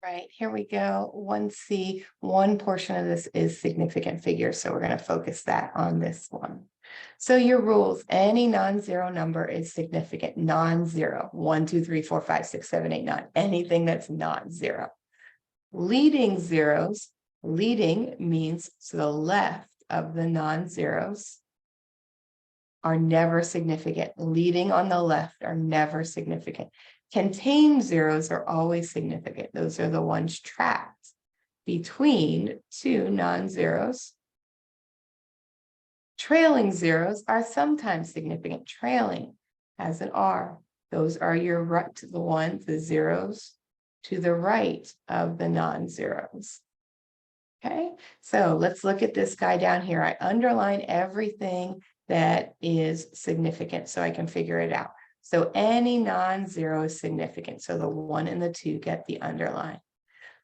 Right, here we go. 1C, one portion of this is significant figures, so we're going to focus that on this one. So your rules, any non-zero number is significant, non-zero, 1, 2, 3, 4, 5, 6, 7, 8, 9, anything that's not zero. Leading zeros, leading means to the left of the non-zeros are never significant. Leading on the left are never significant. Contained zeros are always significant. Those are the ones trapped between two non-zeros. Trailing zeros are sometimes significant. Trailing has an R. Those are your right to the ones, the zeros to the right of the non-zeros. Okay, so let's look at this guy down here. I underline everything that is significant so I can figure it out. So any non-zero is significant. So the 1 and the 2 get the underline.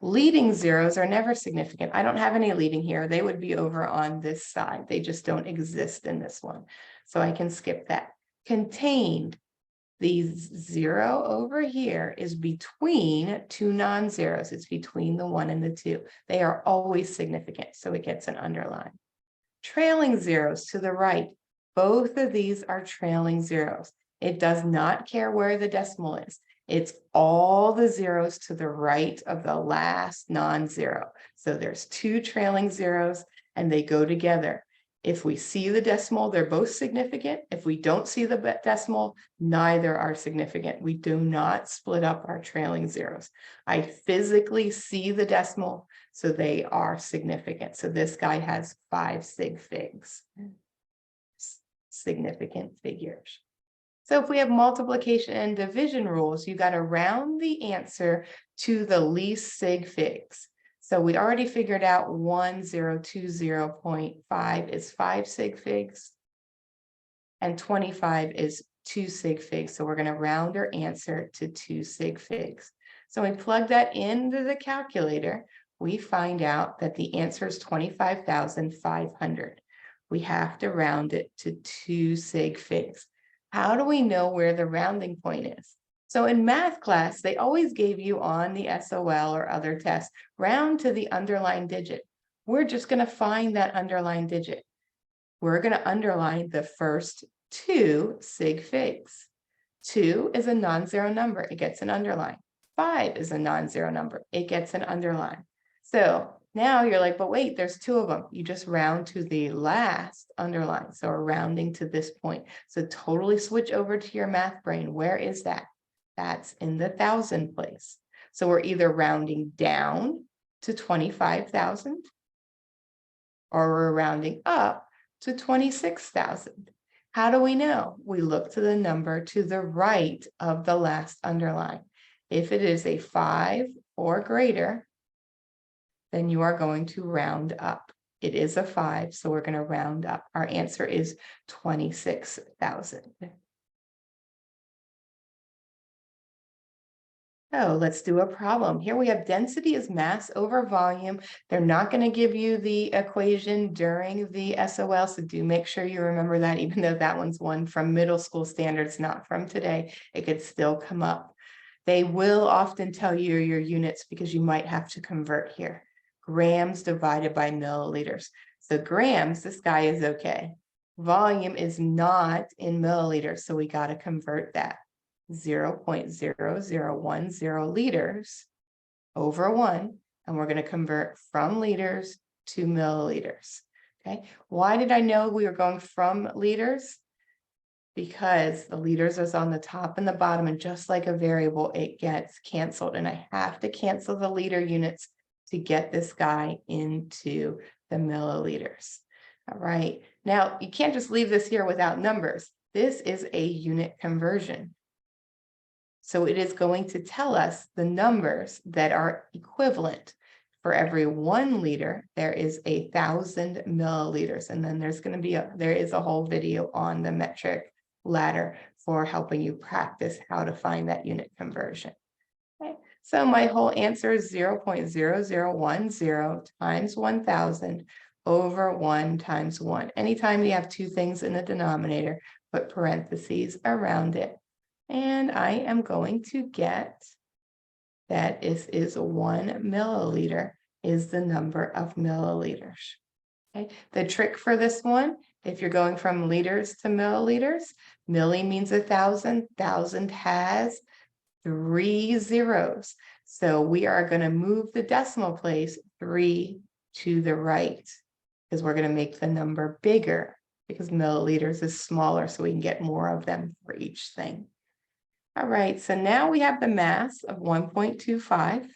Leading zeros are never significant. I don't have any leading here. They would be over on this side. They just don't exist in this one. So I can skip that. Contained, the 0 over here is between two non-zeros. It's between the 1 and the 2. They are always significant, so it gets an underline. Trailing zeros to the right. Both of these are trailing zeros. It does not care where the decimal is. It's all the zeros to the right of the last non-zero. So there's two trailing zeros and they go together. If we see the decimal, they're both significant. If we don't see the decimal, neither are significant. We do not split up our trailing zeros. I physically see the decimal, so they are significant. So this guy has 5 sig figs, significant figures. So if we have multiplication and division rules, you got to round the answer to the least sig figs. So we already figured out 1020.5 is 5 sig figs and 25 is 2 sig figs. So we're going to round our answer to 2 sig figs. So when we plug that into the calculator, we find out that the answer is 25,500. We have to round it to 2 sig figs. How do we know where the rounding point is? So in math class, they always gave you on the SOL or other tests, round to the underlined digit. We're just going to find that underlined digit. We're going to underline the first 2 sig figs. 2 is a non-zero number. It gets an underline. 5 is a non-zero number. It gets an underline. So now you're like, but wait, there's 2 of them. You just round to the last underline. So we're rounding to this point. So totally switch over to your math brain. Where is that? That's in the thousand place. So we're either rounding down to 25,000 or we're rounding up to 26,000. How do we know? We look to the number to the right of the last underline. If it is a 5 or greater, then you are going to round up. It is a 5, so we're going to round up. Our answer is 26,000. So let's do a problem. Here we have density is mass over volume. They're not going to give you the equation during the SOL, so do make sure you remember that, even though that one's one from middle school standards, not from today. It could still come up. They will often tell you your units because you might have to convert here. Grams divided by milliliters. So grams, this guy is okay. Volume is not in milliliters, so we got to convert that. 0.0010 liters over 1, and we're going to convert from liters to milliliters. Okay, why did I know we were going from liters? Because the liters is on the top and the bottom, and just like a variable, it gets canceled, and I have to cancel the liter units to get this guy into the milliliters. All right, now you can't just leave this here without numbers. This is a unit conversion. So it is going to tell us the numbers that are equivalent. For every 1 liter, there is 1,000 milliliters. And then there's going to be there is a whole video on the metric ladder for helping you practice how to find that unit conversion. Okay. So my whole answer is 0.0010 times 1,000 over 1 times 1. Anytime you have 2 things in the denominator, put parentheses around it. And I am going to get that is 1 milliliter is the number of milliliters. Okay. The trick for this one, if you're going from liters to milliliters, milli means 1,000, 1,000 has 3 zeros. So we are going to move the decimal place 3 to the right because we're going to make the number bigger because milliliters is smaller, so we can get more of them for each thing. All right, so now we have the mass of 1.25.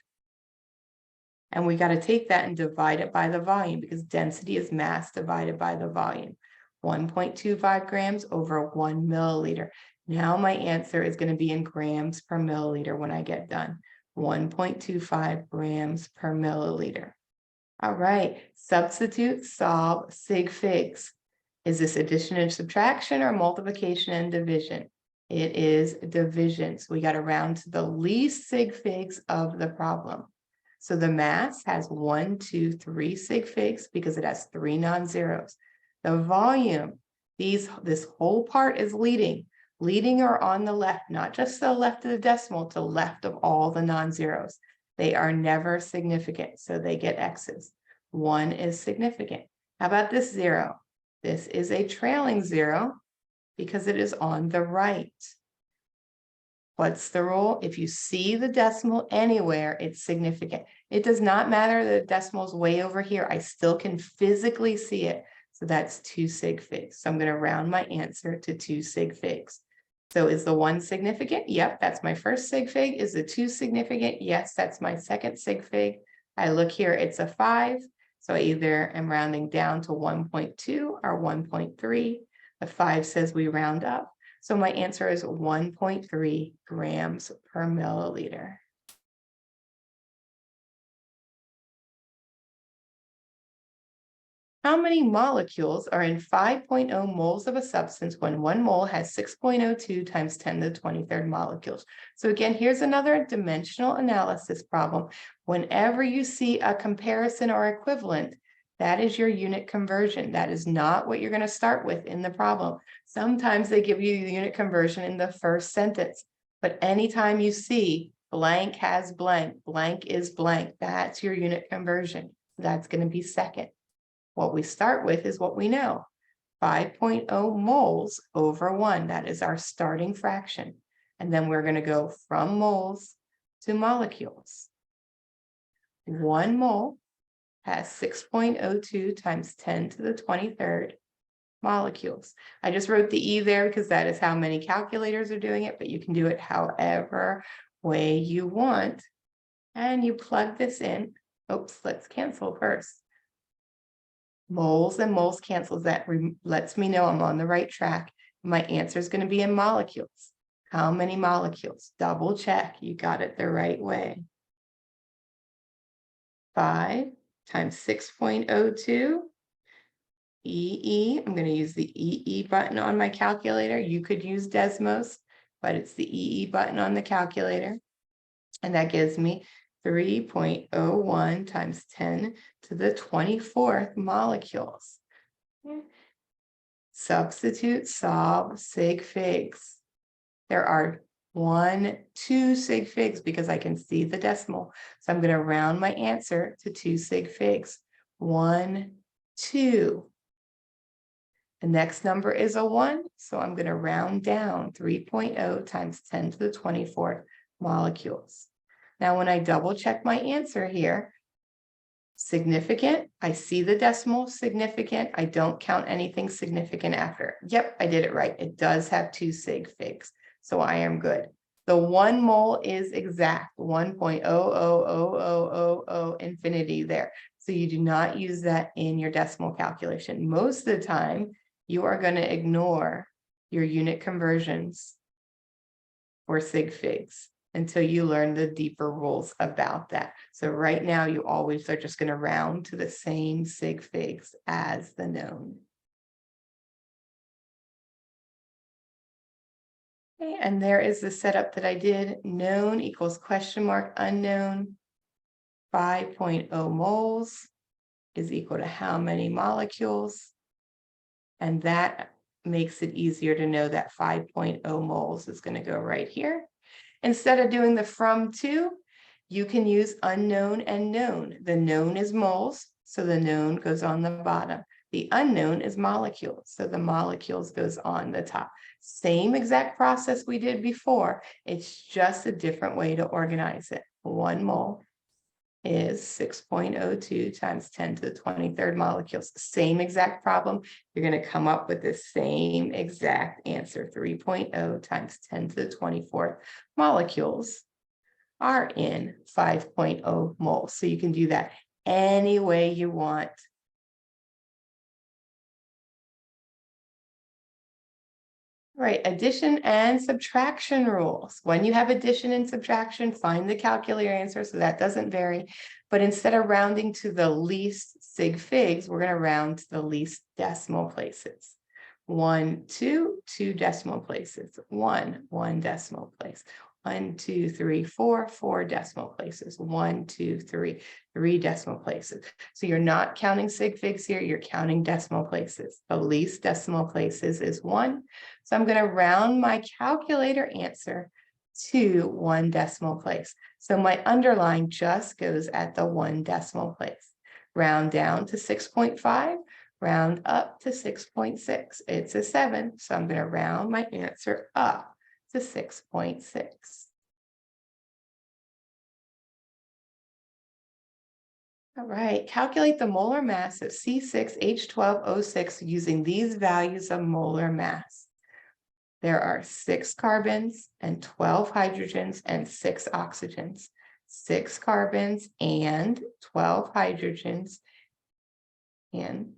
And we got to take that and divide it by the volume because density is mass divided by the volume. 1.25 grams over 1 milliliter. Now my answer is going to be in grams per milliliter when I get done. 1.25 grams per milliliter. All right, substitute, solve, sig figs. Is this addition and subtraction or multiplication and division? It is division. So we got to round to the least sig figs of the problem. So the mass has 1, 2, 3 sig figs because it has 3 non-zeros. The volume, this whole part is leading. Leading are on the left, not just the left of the decimal, to left of all the non-zeros. They are never significant, so they get X's. 1 is significant. How about this 0? This is a trailing 0 because it is on the right. What's the rule? If you see the decimal anywhere, it's significant. It does not matter that the decimal's way over here. I still can physically see it. So that's 2 sig figs. So I'm going to round my answer to 2 sig figs. So is the 1 significant? Yep, that's my first sig fig. Is the 2 significant? Yes, that's my second sig fig. I look here, it's a 5. So I either am rounding down to 1.2 or 1.3. The 5 says we round up. So my answer is 1.3 grams per milliliter. How many molecules are in 5.0 moles of a substance when 1 mole has 6.02 times 10 to the 23rd molecules? So again, here's another dimensional analysis problem. Whenever you see a comparison or equivalent, that is your unit conversion. That is not what you're going to start with in the problem. Sometimes they give you the unit conversion in the first sentence, but anytime you see blank has blank, blank is blank, that's your unit conversion. That's going to be second. What we start with is what we know. 5.0 moles over 1. That is our starting fraction. And then we're going to go from moles to molecules. 1 mole has 6.02 times 10 to the 23rd molecules. I just wrote the E there because that is how many calculators are doing it, but you can do it however way you want. And you plug this in. Oops, let's cancel first. Moles and moles cancels. That lets me know I'm on the right track. My answer is going to be in molecules. How many molecules? Double check. You got it the right way. 5 times 6.02 EE. I'm going to use the EE button on my calculator. You could use Desmos, but it's the EE button on the calculator. And that gives me 3.01 times 10 to the 24th molecules. Substitute, solve, sig figs. There are 1, 2 sig figs because I can see the decimal. So I'm going to round my answer to 2 sig figs. 1, 2. The next number is a 1, so I'm going to round down 3.0 times 10 to the 24th molecules. Now, when I double check my answer here, significant, I see the decimal, significant, I don't count anything significant after. Yep, I did it right. It does have 2 sig figs, so I am good. The 1 mole is exact, 1.00000 infinity there. So you do not use that in your decimal calculation. Most of the time, you are going to ignore your unit conversions or sig figs until you learn the deeper rules about that. So right now, you always are just going to round to the same sig figs as the known. Okay, and there is the setup that I did. Known equals question mark unknown. 5.0 moles is equal to how many molecules? And that makes it easier to know that 5.0 moles is going to go right here. Instead of doing the from to, You can use unknown and known. The known is moles, so the known goes on the bottom. The unknown is molecules, so the molecules goes on the top. Same exact process we did before. It's just a different way to organize it. 1 mole is 6.02 times 10 to the 23rd molecules. Same exact problem. You're going to come up with the same exact answer. 3.0 times 10 to the 24th molecules are in 5.0 moles. So you can do that any way you want. Right, addition and subtraction rules. When you have addition and subtraction, find the calculator answer, so that doesn't vary. But instead of rounding to the least sig figs, we're going to round to the least decimal places. 1, 2, 2 decimal places. 1, 1 decimal place. 1, 2, 3, 4, 4 decimal places. 1, 2, 3, 3 decimal places. So you're not counting sig figs here, you're counting decimal places. The least decimal places is 1. So I'm going to round my calculator answer to 1 decimal place. So my underline just goes at the 1 decimal place. Round down to 6.5, round up to 6.6. It's a 7, so I'm going to round my answer up to 6.6. All right, calculate the molar mass of C6H12O6 using these values of molar mass. There are 6 carbons and 12 hydrogens and 6 oxygens. 6 carbons and 12 hydrogens and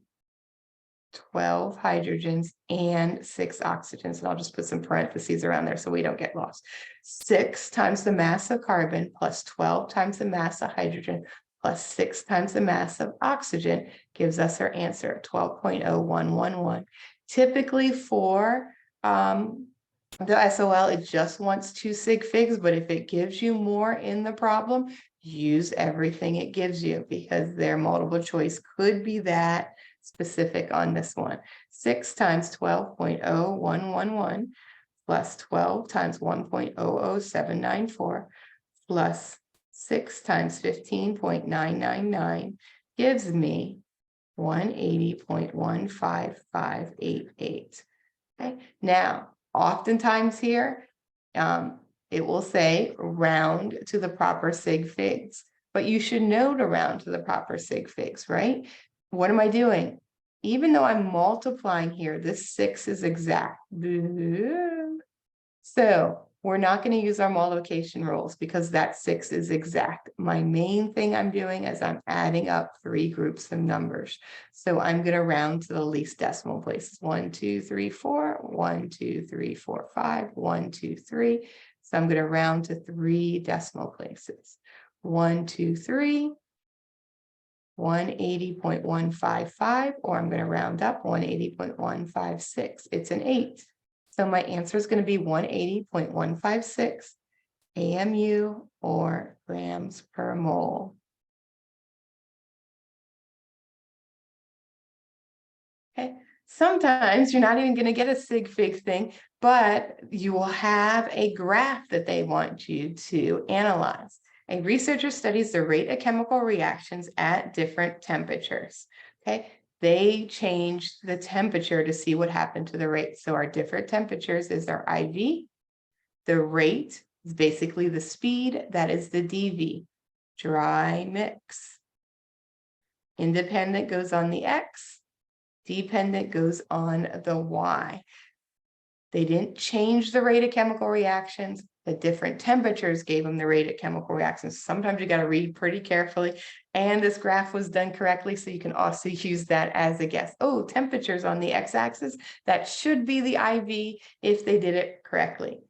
12 hydrogens and 6 oxygens. And I'll just put some parentheses around there so we don't get lost. 6 times the mass of carbon plus 12 times the mass of hydrogen plus 6 times the mass of oxygen gives us our answer, 12.0111. Typically for the SOL, it just wants 2 sig figs, but if it gives you more in the problem, use everything it gives you, because their multiple choice could be that specific on this one. 6 times 12.0111 plus 12 times 1.00794 plus 6 times 15.999 gives me 180.15588. Okay, now, oftentimes here, it will say round to the proper sig figs, but you should know to round to the proper sig figs, right? What am I doing? Even though I'm multiplying here, this 6 is exact. So we're not going to use our multiplication rules because that 6 is exact. My main thing I'm doing is I'm adding up 3 groups of numbers. So I'm going to round to the least decimal places. 1, 2, 3, 4, 1, 2, 3, 4, 5, 1, 2, 3. So I'm going to round to 3 decimal places. 1, 2, 3, 180.155, or I'm going to round up 180.156. It's an 8. So my answer is going to be 180.156 AMU, or grams per mole. Okay. Sometimes you're not even going to get a sig fig thing, but you will have a graph that they want you to analyze. A researcher studies the rate of chemical reactions at different temperatures. Okay. They changed the temperature to see what happened to the rate. So our different temperatures is our IV. The rate is basically the speed. That is the DV. Dry mix. Independent goes on the X. Dependent goes on the Y. They didn't change the rate of chemical reactions. The different temperatures gave them the rate of chemical reactions. Sometimes you got to read pretty carefully. And this graph was done correctly, so you can also use that as a guess. Oh, temperatures on the x-axis. That should be the IV if they did it correctly.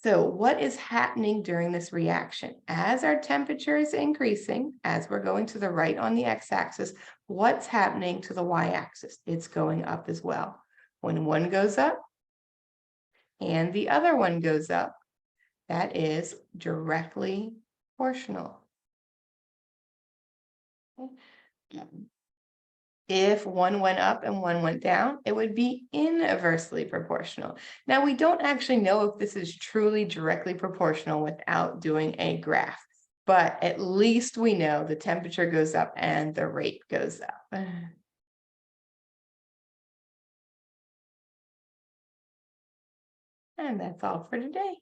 So what is happening during this reaction? As our temperature is increasing, as we're going to the right on the x-axis, what's happening to the y-axis? It's going up as well. When one goes up and the other one goes up, that is directly proportional. If one went up and one went down, it would be inversely proportional. Now, we don't actually know if this is truly directly proportional without doing a graph. but at least we know the temperature goes up and the rate goes up. And that's all for today.